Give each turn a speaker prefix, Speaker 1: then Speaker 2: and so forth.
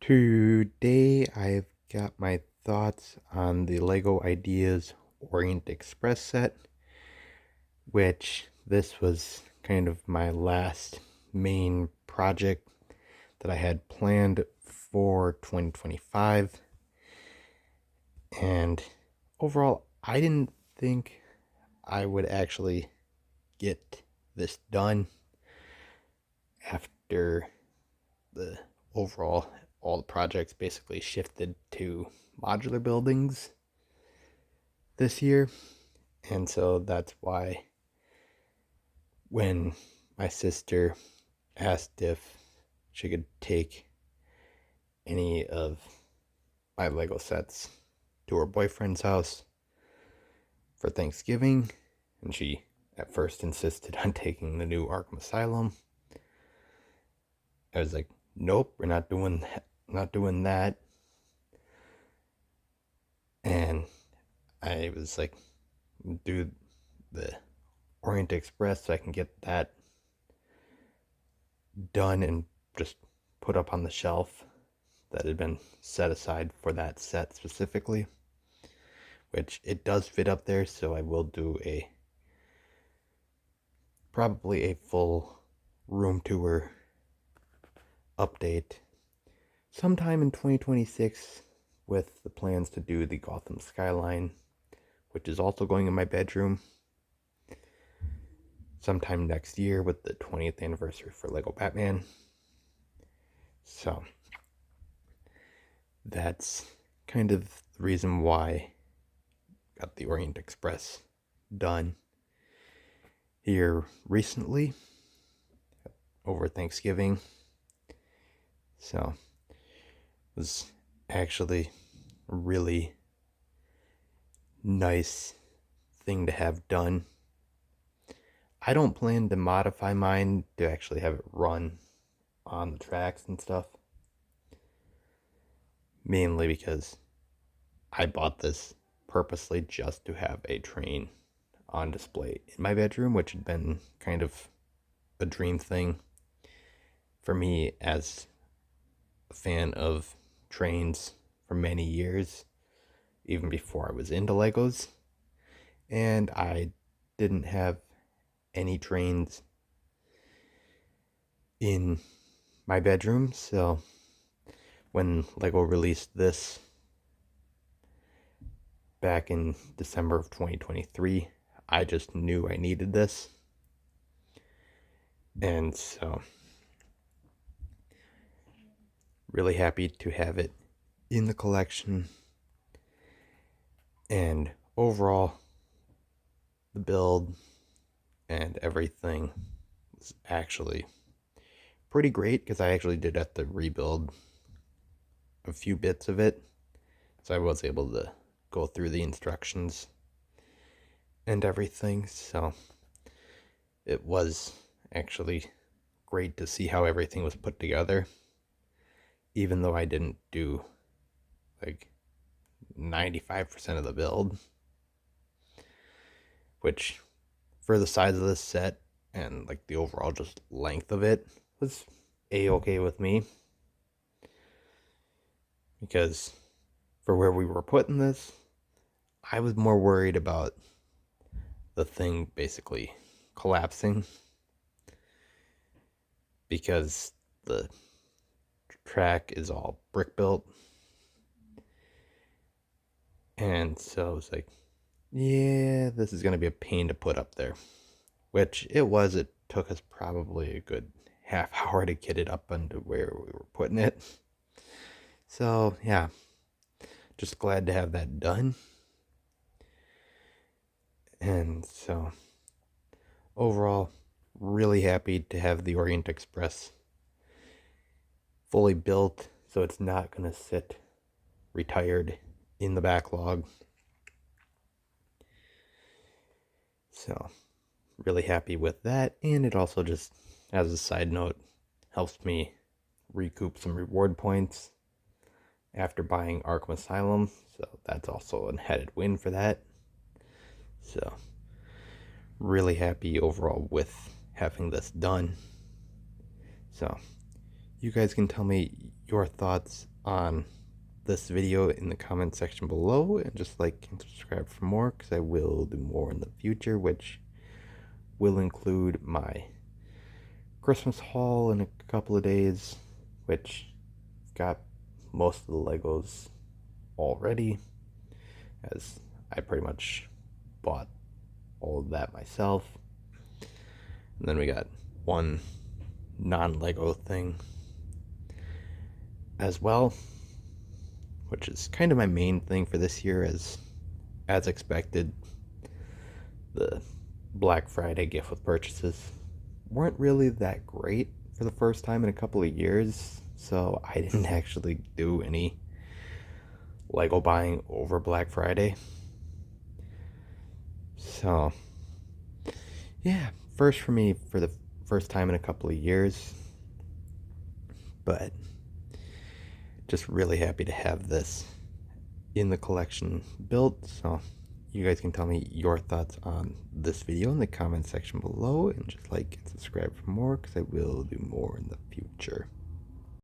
Speaker 1: Today I've got my thoughts on the Lego Ideas Orient Express set, which this was kind of my last main project that I had planned for 2025. And overall, I didn't think I would actually get this done after the overall all the projects basically shifted to modular buildings this year. And so that's why when my sister asked if she could take any of my Lego sets to her boyfriend's house for Thanksgiving, and she at first insisted on taking the new Arkham Asylum, I was like, nope, we're not doing that. Not doing that. And I was like, do the Orient Express so I can get that done and just put up on the shelf that had been set aside for that set specifically, which it does fit up there. So I will do probably a full room tour update sometime in 2026 with the plans to do the Gotham skyline, which is also going in my bedroom sometime next year with the 20th anniversary for Lego Batman. So that's kind of the reason why I got the Orient Express done here recently over Thanksgiving. So it was actually a really nice thing to have done. I don't plan to modify mine to actually have it run on the tracks and stuff. Mainly because I bought this purposely just to have a train on display in my bedroom, which had been kind of a dream thing for me as a fan of trains for many years, even before I was into Legos. And I didn't have any trains in my bedroom, so when Lego released this back in December of 2023, I just knew I needed this. And so really happy to have it in the collection. And overall, the build and everything was actually pretty great because I actually did have to rebuild a few bits of it. So I was able to go through the instructions and everything. So it was actually great to see how everything was put together, even though I didn't do like 95% of the build, which for the size of this set and like the overall just length of it was a-okay with me, because for where we were putting this, I was more worried about the thing basically collapsing, because the track is all brick built. And so I was like, yeah, this is going to be a pain to put up there. Which it was. It took us probably a good half hour to get it up into where we were putting it. So, yeah, just glad to have that done. And so, overall, really happy to have the Orient Express fully built, so it's not going to sit retired in the backlog. So, really happy with that. And it also just, as a side note, helps me recoup some reward points after buying Arkham Asylum. So that's also an headed win for that. So really happy overall with having this done. So you guys can tell me your thoughts on this video in the comment section below, and just like and subscribe for more, because I will do more in the future, which will include my Christmas haul in a couple of days, which got most of the Legos already, as I pretty much bought all of that myself. And then we got one non-Lego thing as well, which is kind of my main thing for this year. As expected, the Black Friday gift with purchases weren't really that great for the first time in a couple of years, so I didn't actually do any Lego buying over Black Friday. So yeah, first for me for the first time in a couple of years, but just really happy to have this in the collection built. So you guys can tell me your thoughts on this video in the comment section below, and just like and subscribe for more, because I will do more in the future.